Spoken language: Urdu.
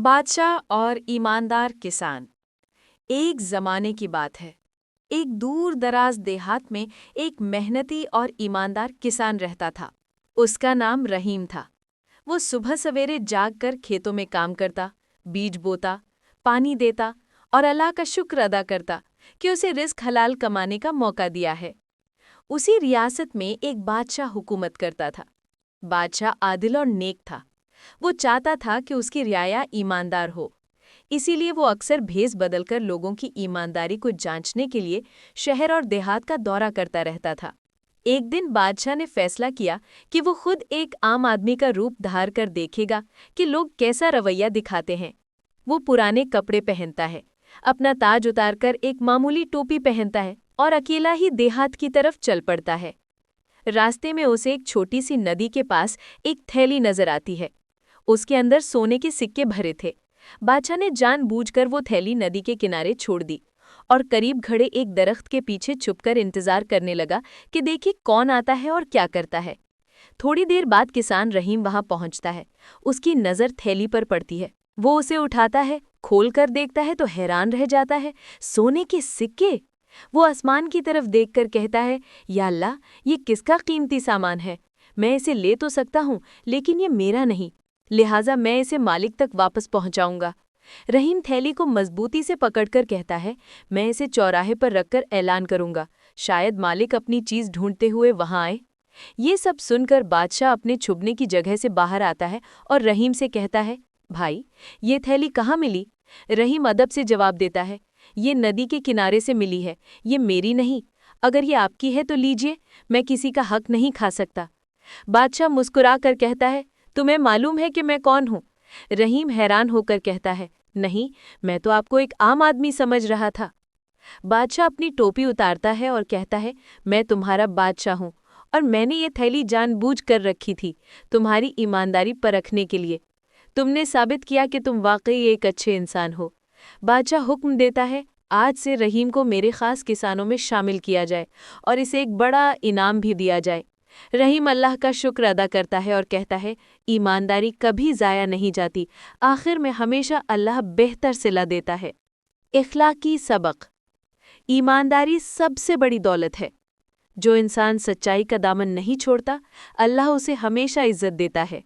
بادشاہ اور ایماندار کسان۔ ایک زمانے کی بات ہے۔ ایک دور دراز دیہات میں ایک محنتی اور ایماندار کسان رہتا تھا۔ اس کا نام رحیم تھا۔ وہ صبح سویرے جاگ کر کھیتوں میں کام کرتا، بیج بوتا، پانی دیتا اور اللہ کا شکر ادا کرتا کہ اسے رزق حلال کمانے کا موقع دیا ہے۔ اسی ریاست میں ایک بادشاہ حکومت کرتا تھا۔ بادشاہ عادل اور نیک تھا۔ وہ چاہتا تھا کہ اس کی رعایا ایماندار ہو، اسی لیے وہ اکثر بھیس بدل کر لوگوں کی ایمانداری کو جانچنے کے لیے شہر اور دیہات کا دورہ کرتا رہتا تھا۔ ایک دن بادشاہ نے فیصلہ کیا کہ وہ خود ایک عام آدمی کا روپ دھار کر دیکھے گا کہ لوگ کیسا رویہ دکھاتے ہیں۔ وہ پرانے کپڑے پہنتا ہے، اپنا تاج اتار کر ایک معمولی ٹوپی پہنتا ہے اور اکیلا ہی دیہات کی طرف چل پڑتا ہے۔ راستے میں اسے ایک چھوٹی سی ندی کے پاس ایک تھیلی نظر آتی ہے۔ اس کے اندر سونے کے سکے بھرے تھے۔ بادشاہ نے جان بوجھ کر وہ تھیلی ندی کے کنارے چھوڑ دی اور قریب کھڑے ایک درخت کے پیچھے چھپ کر انتظار کرنے لگا کہ دیکھے کون آتا ہے اور کیا کرتا ہے۔ تھوڑی دیر بعد کسان رحیم وہاں پہنچتا ہے۔ اس کی نظر تھیلی پر پڑتی ہے۔ وہ اسے اٹھاتا ہے، کھول کر دیکھتا ہے تو حیران رہ جاتا ہے۔ سونے کے سکے! وہ آسمان کی طرف دیکھ کر کہتا ہے، یا اللہ، یہ کس کا قیمتی سامان ہے؟ میں اسے لے تو سکتا ہوں لیکن یہ میرا نہیں، لہٰذا میں اسے مالک تک واپس پہنچاؤں گا۔ رحیم تھیلی کو مضبوطی سے پکڑ کر کہتا ہے، میں اسے چوراہے پر رکھ کر اعلان کروں گا، شاید مالک اپنی چیز ڈھونڈتے ہوئے وہاں آئے۔ یہ سب سن کر بادشاہ اپنے چھپنے کی جگہ سے باہر آتا ہے اور رحیم سے کہتا ہے، بھائی، یہ تھیلی کہاں ملی؟ رحیم ادب سے جواب دیتا ہے، یہ ندی کے کنارے سے ملی ہے، یہ میری نہیں۔ اگر یہ آپ کی ہے تو لیجئے، میں کسی کا حق نہیں کھا سکتا۔ بادشاہ مسکرا کر کہتا ہے، تمہیں معلوم ہے کہ میں کون ہوں؟ رحیم حیران ہو کر کہتا ہے، نہیں، میں تو آپ کو ایک عام آدمی سمجھ رہا تھا۔ بادشاہ اپنی ٹوپی اتارتا ہے اور کہتا ہے، میں تمہارا بادشاہ ہوں اور میں نے یہ تھیلی جان بوجھ کر رکھی تھی، تمہاری ایمانداری پرکھنے کے لیے۔ تم نے ثابت کیا کہ تم واقعی ایک اچھے انسان ہو۔ بادشاہ حکم دیتا ہے، آج سے رحیم کو میرے خاص کسانوں میں شامل کیا جائے اور اسے ایک بڑا انعام بھی دیا جائے۔ رحیم اللہ کا شکر ادا کرتا ہے اور کہتا ہے، ایمانداری کبھی ضائع نہیں جاتی، آخر میں ہمیشہ اللہ بہتر صلہ دیتا ہے۔ اخلاقی سبق: ایمانداری سب سے بڑی دولت ہے۔ جو انسان سچائی کا دامن نہیں چھوڑتا، اللہ اسے ہمیشہ عزت دیتا ہے۔